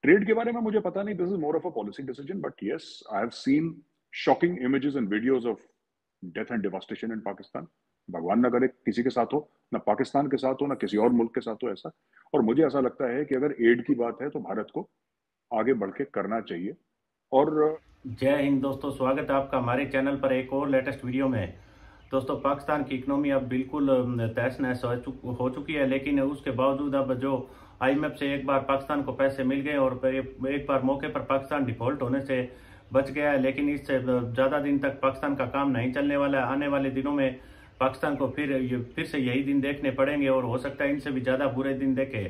Trade के बारे में मुझे पता नहीं, this is more of a policy decision, but yes I have seen shocking images and videos of death and devastation in Pakistan. भगवान न करे किसी के साथ हो, ना पाकिस्तान के साथ हो, ना किसी और मुल्क के साथ हो ऐसा। और मुझे ऐसा लगता है कि अगर एड की बात है तो भारत को आगे बढ़ के करना चाहिए। और जय हिंद दोस्तों, स्वागत है आपका हमारे चैनल पर एक और लेटेस्ट वीडियो में। दोस्तों, पाकिस्तान की इकोनॉमी अब बिल्कुल तहस नहस हो चुकी है, लेकिन उसके बावजूद अब जो आईएमएफ से एक बार पाकिस्तान को पैसे मिल गए और एक बार मौके पर पाकिस्तान डिफॉल्ट होने से बच गया है। लेकिन इससे ज़्यादा दिन तक पाकिस्तान का काम नहीं चलने वाला है। आने वाले दिनों में पाकिस्तान को फिर से यही दिन देखने पड़ेंगे और हो सकता है इनसे भी ज़्यादा बुरे दिन देखे।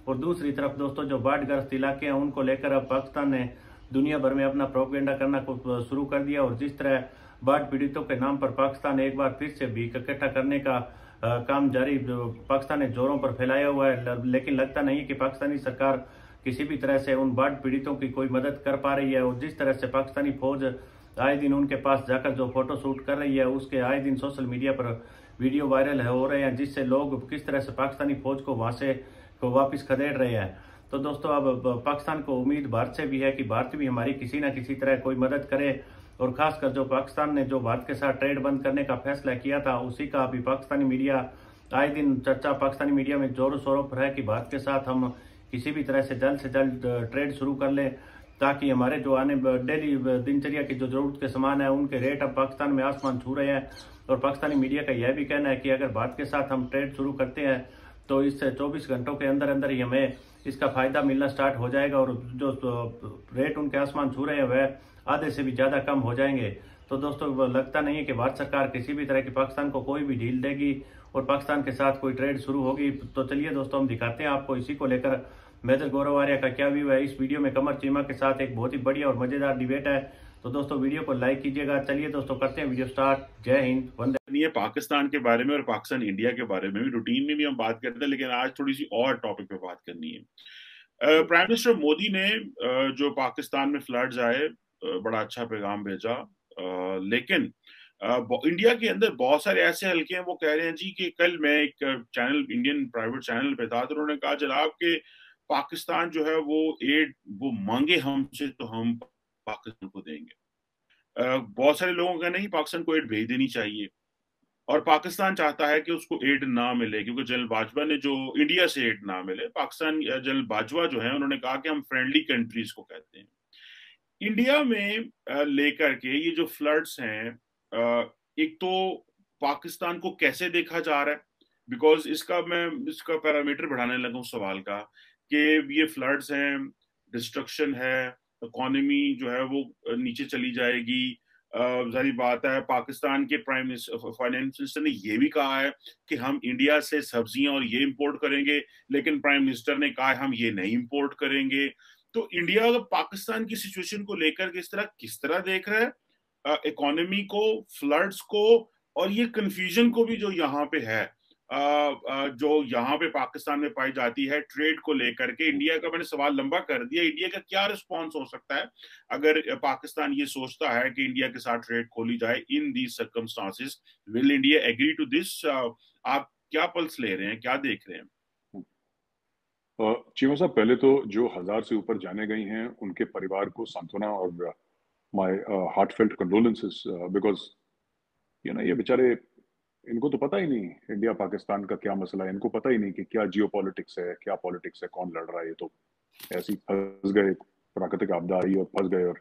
और दूसरी तरफ दोस्तों, जो बाढ़ग्रस्त इलाके हैं उनको लेकर अब पाकिस्तान ने दुनिया भर में अपना प्रोपेगेंडा करना को शुरू कर दिया। और जिस तरह बाढ़ पीड़ितों के नाम पर पाकिस्तान एक बार फिर से भीख इकट्ठा करने का काम जारी पाकिस्तान ने जोरों पर फैलाया हुआ है, लेकिन लगता नहीं है कि पाकिस्तानी सरकार किसी भी तरह से उन बाढ़ पीड़ितों की कोई मदद कर पा रही है। और जिस तरह से पाकिस्तानी फौज आए दिन उनके पास जाकर जो फोटो शूट कर रही है, उसके आए दिन सोशल मीडिया पर वीडियो वायरल हो रहे हैं, जिससे लोग किस तरह से पाकिस्तानी फौज को वहां से को वापिस खदेड़ रहे हैं। तो दोस्तों, अब पाकिस्तान को उम्मीद भारत से भी है कि भारत भी हमारी किसी न किसी तरह कोई मदद करे। और खासकर जो पाकिस्तान ने जो भारत के साथ ट्रेड बंद करने का फैसला किया था, उसी का अभी पाकिस्तानी मीडिया आए दिन चर्चा पाकिस्तानी मीडिया में जोरों शोरों पर है कि भारत के साथ हम किसी भी तरह से जल्द ट्रेड शुरू कर लें, ताकि हमारे जो आने डेली दिनचर्या की जो जरूरत के सामान है उनके रेट अब पाकिस्तान में आसमान छू रहे हैं। और पाकिस्तानी मीडिया का यह भी कहना है कि अगर भारत के साथ हम ट्रेड शुरू करते हैं तो इससे 24 घंटों के अंदर अंदर ही हमें इसका फायदा मिलना स्टार्ट हो जाएगा और जो रेट उनके आसमान छू रहे हैं वह आधे से भी ज्यादा कम हो जाएंगे। तो दोस्तों, लगता नहीं है कि भारत सरकार किसी भी तरह की पाकिस्तान को कोई भी डील देगी और पाकिस्तान के साथ कोई ट्रेड शुरू होगी। तो चलिए दोस्तों, हम दिखाते हैं आपको इसी को लेकर मेजर गौरव आर्या का क्या व्यू है। इस वीडियो में कमर चीमा के साथ एक बहुत ही बढ़िया और मजेदार डिबेट है। तो दोस्तों, वीडियो को लाइक कीजिएगा। चलिए दोस्तों, करते हैं वीडियो स्टार्ट। जय हिंद, वंदे। ये पाकिस्तान के बारे में और पाकिस्तान इंडिया के बारे में भी रूटीन में भी हम बात करते हैं, लेकिन आज थोड़ी सी और टॉपिक पे बात करनी है। प्राइम मिनिस्टर मोदी ने जो पाकिस्तान में फ्लड्स आए, बड़ा अच्छा पैगाम भेजा। लेकिन इंडिया के अंदर बहुत सारे ऐसे हल्के हैं, वो कह रहे हैं जी कि कल मैं एक चैनल, इंडियन प्राइवेट चैनल पे था, तो उन्होंने कहा जनाब के पाकिस्तान जो है वो एड वो मांगे हमसे तो हम पाकिस्तान को देंगे। बहुत सारे लोगों का नहीं, पाकिस्तान को एड भेज देनी चाहिए और पाकिस्तान चाहता है कि उसको एड ना मिले, क्योंकि जनरल बाजवा ने जो इंडिया से एड ना मिले, पाकिस्तान जनरल बाजवा जो है उन्होंने कहा कि हम फ्रेंडली कंट्रीज को कहते हैं। इंडिया में लेकर के ये जो फ्लड्स हैं, एक तो पाकिस्तान को कैसे देखा जा रहा है, बिकॉज मैं इसका पैरामीटर बढ़ाने लगा हूं सवाल का कि ये फ्लड्स हैं, डिस्ट्रक्शन है, इकोनॉमी जो है वो नीचे चली जाएगी। जारी बात है, पाकिस्तान के प्राइम मिनिस्टर, फाइनेंस मिनिस्टर ने यह भी कहा है कि हम इंडिया से सब्जियां और ये इंपोर्ट करेंगे, लेकिन प्राइम मिनिस्टर ने कहा है हम ये नहीं इंपोर्ट करेंगे। तो इंडिया पाकिस्तान की सिचुएशन को लेकर किस तरह देख रहा है, इकोनॉमी को, फ्लड्स को, और ये कंफ्यूजन को भी जो यहाँ पे है, जो यहाँ पे पाकिस्तान में पाई जाती है ट्रेड को लेकर के। इंडिया का, मैंने सवाल लंबा कर दिया, इंडिया का क्या रिस्पॉन्स हो सकता है अगर पाकिस्तान ये सोचता है कि इंडिया के साथ ट्रेड खोली जाए in these circumstances? Will India agree to this? आप क्या पल्स ले रहे हैं, क्या देख रहे हैं? चीमा साहब, पहले तो जो 1000 से ऊपर जाने गई हैं उनके परिवार को सांत्वना और माय हार्टफेल्ट कंडोलेंसेस, बिकॉज ये बेचारे, इनको तो पता ही नहीं इंडिया पाकिस्तान का क्या मसला है, इनको पता ही नहीं कि क्या जियो पॉलिटिक्स है, क्या पॉलिटिक्स है, कौन लड़ रहा है। ये तो ऐसे ही फंस गए, प्राकृतिक आपदा आई और फंस गए और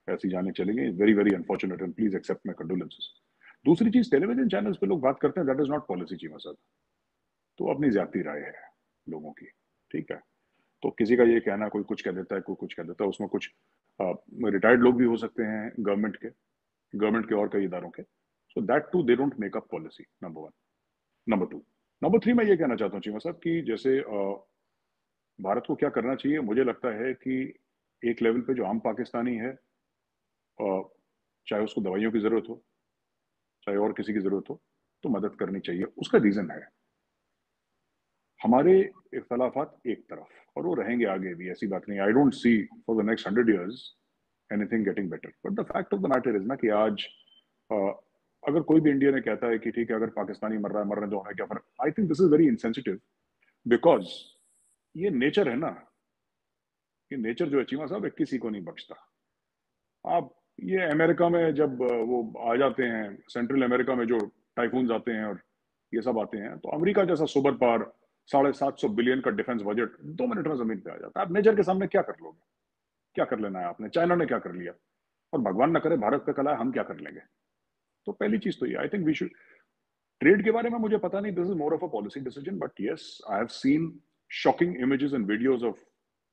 ऐसी जाने चले गए। Very very unfortunate and please accept my condolences. दूसरी चीज, टेलीविजन चैनल्स पे लोग बात करते हैं, that is not policy Cheema साहब। तो अपनी ज्यादा राय है लोगों की, ठीक है। तो किसी का ये कहना, कोई कुछ कह देता है, कोई कुछ कह देता है, उसमें कुछ रिटायर्ड लोग भी हो सकते हैं गवर्नमेंट के और कई इदारों के। So that to they don't make up policy, number one. Number two, number three, मैं ये कहना चाहता हूँ चीमा साहब कि जैसे भारत को क्या करना चाहिए, मुझे लगता है कि एक लेवल पे जो आम पाकिस्तानी है, चाहे उसको दवाइयों की जरूरत हो, चाहे और किसी की जरूरत हो, तो मदद करनी चाहिए। उसका रीजन है हमारे इख्तलाफात एक तरफ, और वो रहेंगे आगे भी, ऐसी बात नहीं। I don't see for the next 100 years anything getting better, but the fact of the matter is ना कि आज अगर कोई भी इंडिया ने कहता है कि ठीक है, अगर पाकिस्तानी मर रहा है, मरने दो, हमें क्या फर्क। I think this is very insensitive, because ये नेचर है ना। कि नेचर जो है चीमा साहब किसी को नहीं बख्शता। आप ये अमेरिका में जब वो आ जाते हैं, सेंट्रल अमेरिका में जो टाइफून्स आते हैं और ये सब आते हैं, तो अमेरिका जैसा सुपर पावर 750 बिलियन का डिफेंस बजट 2 मिनट में जमीन पे आ जाता है। आप नेचर के सामने क्या कर लोगे? क्या कर लेना है आपने? चाइना ने क्या कर लिया? और भगवान न करे भारत पे कला है, हम क्या कर लेंगे? तो पहली चीज तो ये, I think we should, trade के बारे में मुझे पता नहीं, this is more of a policy decision, but yes I have seen shocking images and videos of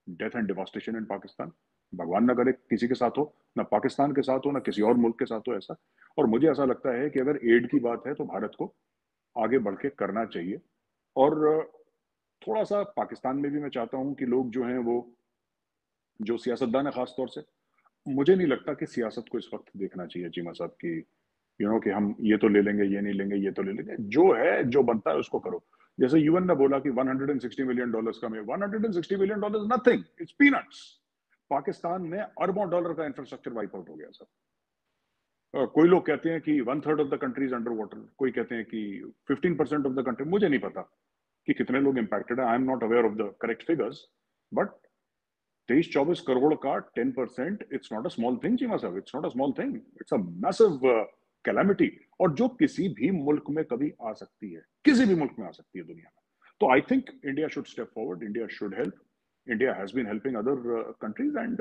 death and devastation in Pakistan. भगवान ना करे किसी के साथ हो, ना पाकिस्तान के साथ हो, ना किसी और मुल्क के साथ हो ऐसा। और मुझे ऐसा लगता है कि अगर एड की बात है तो भारत को आगे बढ़ के करना चाहिए। और थोड़ा सा पाकिस्तान में भी मैं चाहता हूं कि लोग जो हैं वो, जो सियासतदान है खास तौर से, मुझे नहीं लगता कि सियासत को इस वक्त देखना चाहिए चीमा साहब की, कि हम ये तो ले लेंगे, ये नहीं लेंगे, ये तो ले लेंगे। जो है, जो बनता है उसको करो। जैसे यूएन ने बोला कि $160 मिलियन का में, $160 million nothing, it's peanuts. Pakistan में अरबों डॉलर का इंफ्रास्ट्रक्चर वाइप आउट हो गया सर। कोई लोग कहते हैं कि 1/3 of the country is under water, कोई कहते हैं कि 15% ऑफ द कंट्री। मुझे नहीं पता कि कितने लोग इंपैक्टेड है, I am not aware of the correct figures, but 23-24 crore का 10%, it's not a small thing Cheema sahab, it's not a small thing, it's a massive calamity. और जो किसी भी मुल्क में कभी आ सकती है, किसी भी मुल्क में आ सकती है दुनिया में। तो I think India should step forward, India should help. India has been helping other countries, and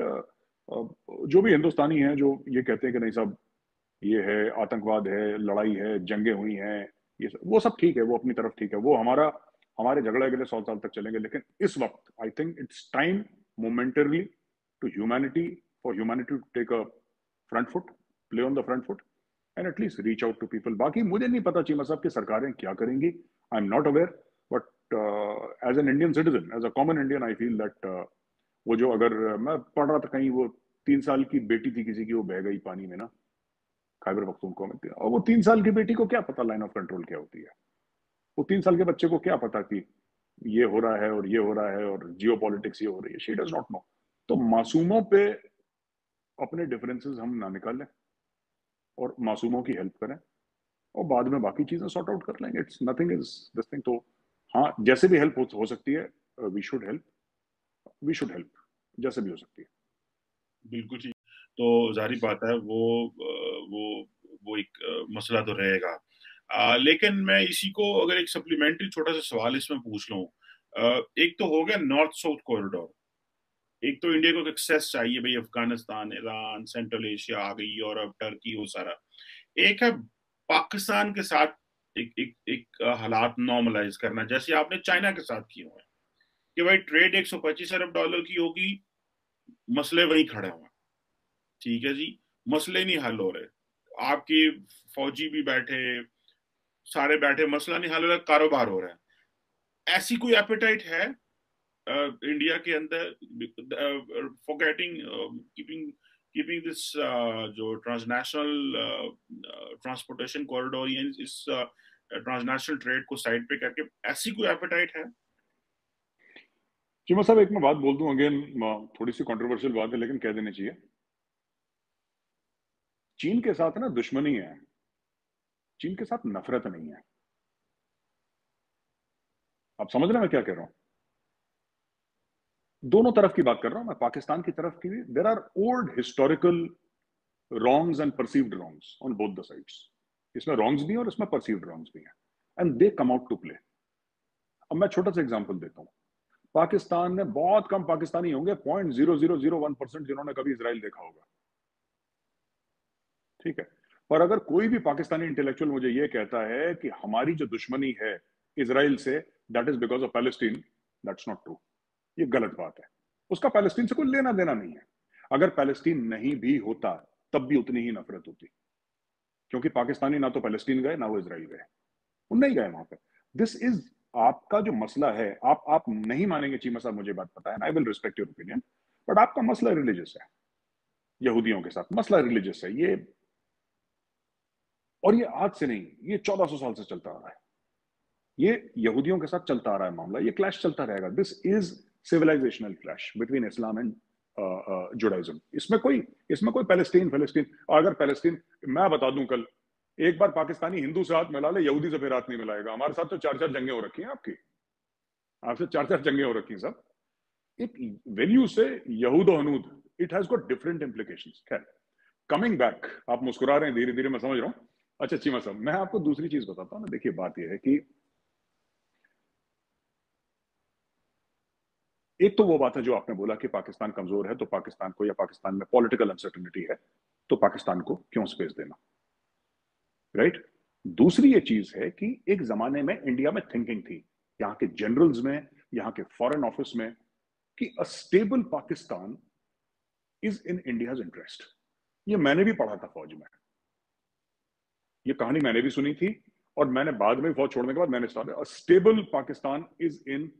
जो भी हिंदुस्तानी हैं जो ये कहते हैं कि नहीं साहब ये है आतंकवाद है, लड़ाई है, जंगें हुई हैं, ये सब, वो सब ठीक है, वो अपनी तरफ ठीक है, वो हमारे झगड़े के लिए 100 साल तक चलेंगे। लेकिन इस वक्त I think it's time momentarily to humanity, for humanity to take a front foot, play on the front foot, and at least reach out to people. बाकी मुझे नहीं पता चीमा साहब की सरकारें क्या करेंगी, I am not aware, but as an Indian citizen, as a common Indian, I feel that वो जो, अगर मैं पढ़ रहा था कहीं, वो 3 साल की बेटी थी किसी की, वो बह गई पानी में ना, खैबर पख्तूनख्वा में थी, और वो 3 साल की बेटी को क्या पता लाइन ऑफ कंट्रोल क्या होती है? वो 3 साल के बच्चे को क्या पता कि ये हो रहा है और ये हो रहा है और जियो पॉलिटिक्स ये हो रही है? She does not know. तो मासूमों पे अपने डिफरेंसेस हम ना निकालें और मासूमों की हेल्प करें, और बाद में बाकी चीजें सॉर्ट आउट कर लेंगे। It's nothing is this thing. तो हाँ, जैसे भी हेल्प हो सकती है, we should help, we should help जैसे भी हो सकती है। बिल्कुल ठीक। तो जाहिर बात है वो एक मसला तो रहेगा। लेकिन मैं इसी को अगर एक सप्लीमेंट्री छोटा सा सवाल इसमें पूछ लूं, एक तो हो गया नॉर्थ साउथ कॉरिडोर, एक तो इंडिया को एक्सेस चाहिए भाई, अफगानिस्तान, ईरान, सेंट्रल एशिया आ गई, यूरोप, टर्की, वो सारा। एक है पाकिस्तान के साथ एक हालात नॉर्मलाइज करना, जैसे आपने चाइना के साथ किए हुए हैं कि भाई ट्रेड $125 अरब की होगी, मसले वही खड़े हुए, ठीक है जी, मसले नहीं हल हो रहे, आपके फौजी भी बैठे, सारे बैठे, मसला नहीं हल हो रहा, कारोबार हो रहा है। ऐसी कोई एपेटाइट है इंडिया के अंदर for getting keeping keeping this जो ट्रांसनेशनल ट्रांसपोर्टेशन कॉरिडोर, इस ट्रांसनेशनल ट्रेड को साइड पे करके, ऐसी कोई एपेटाइट है? चीमा साहब, एक मैं बात बोल दूं, अगेन थोड़ी सी कंट्रोवर्शियल बात है लेकिन कह देनी चाहिए। चीन के साथ ना दुश्मनी है, चीन के साथ नफरत नहीं है। आप समझ रहे हैं मैं क्या कह रहा हूं? दोनों तरफ की बात कर रहा हूं मैं, पाकिस्तान की तरफ की भी। There are old historical wrongs and perceived wrongs on both the sides. इसमें wrongs भी हैं और इसमें perceived wrongs भी हैं, and they come out to play. अब मैं छोटा सा एग्जांपल देता हूं। पाकिस्तान में बहुत कम पाकिस्तानी होंगे, 0.0001% जिन्होंने कभी इजराइल देखा होगा, ठीक है। पर अगर कोई भी पाकिस्तानी इंटेलेक्चुअल मुझे यह कहता है कि हमारी जो दुश्मनी है इजराइल से, that is because of Palestine, that's not true. ये गलत बात है। उसका पैलेस्टीन से कोई लेना देना नहीं है। अगर पैलेस्टीन नहीं भी होता तब भी उतनी ही नफरत होती, क्योंकि पाकिस्तानी ना तो पैलेस्टीन गए ना वो इजराइल गए, वो नहीं गए वहां पे। दिस इज आपका जो मसला है, आप नहीं मानेंगे चीमा साहब, मुझे बात पता है, I will respect your opinion, but आपका मसला रिलीजियस है, यहूदियों के साथ मसला रिलीजियस है ये। और ये आज से नहीं, ये 1400 साल से चलता आ रहा है, ये यहूदियों के साथ चलता आ रहा है मामला, ये क्लैश चलता रहेगा। This is civilisational clash between Islam and Judaism. इसमें कोई पैलेस्टीन, और अगर पैलेस्टीन, मैं बता दूं, कल एक बार पाकिस्तानी हिंदू से हाथ मिला ले, यहूदी से फिर हाथ नहीं मिलाएगा। हमारे साथ तो 4-4 जंगें हो रखी हैं आपकी, आपसे 4-4 जंगें हो रखी हैं सब। एक वेन्यू से यहूद हनूद, it has got different implications. खैर, कमिंग बैक, आप मुस्कुरा रहे हैं, धीरे धीरे मैं समझ रहा हूं। अच्छा चीमा साहब, मैं आपको दूसरी चीज बताता हूं ना। देखिए, बात यह है कि एक तो वो बात है जो आपने बोला कि पाकिस्तान कमजोर है, तो पाकिस्तान को, या पाकिस्तान में पॉलिटिकल अनसर्टेनिटी है, तो पाकिस्तान को क्यों स्पेस देना, राइट? दूसरी ये चीज है कि एक जमाने में इंडिया में थिंकिंग थी, यहाँ के जनरल्स में, यहाँ के फॉरेन ऑफिस में, कि a stable Pakistan is in India's interest. ये मैंने भी पढ़ा था फौज में, ये कहानी मैंने भी सुनी थी, और मैंने बाद में फौज छोड़ने के बाद मैंने start, a stable Pakistan is in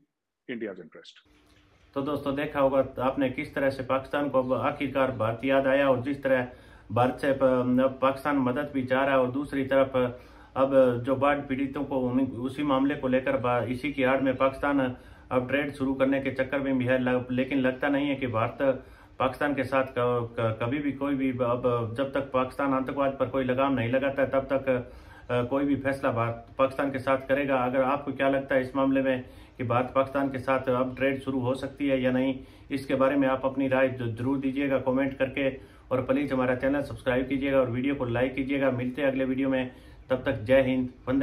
India's interest. तो दोस्तों, देखा होगा आपने किस तरह से पाकिस्तान को अब आखिरकार भारत याद आया, और जिस तरह भारत से पाकिस्तान मदद भी चाह रहा है, और दूसरी तरफ अब जो बाढ़ पीड़ितों को उसी मामले को लेकर इसी की आड़ में पाकिस्तान अब ट्रेड शुरू करने के चक्कर में भी है। लेकिन लगता नहीं है कि भारत पाकिस्तान के साथ कभी भी कोई भी, अब जब तक पाकिस्तान आतंकवाद पर कोई लगाम नहीं लगाता तब तक कोई भी फैसला भारत पाकिस्तान के साथ करेगा। अगर आपको क्या लगता है इस मामले में कि भारत पाकिस्तान के साथ अब ट्रेड शुरू हो सकती है या नहीं, इसके बारे में आप अपनी राय जरूर दीजिएगा कमेंट करके, और प्लीज हमारा चैनल सब्सक्राइब कीजिएगा और वीडियो को लाइक कीजिएगा। मिलते हैं अगले वीडियो में, तब तक जय हिंद, वंदे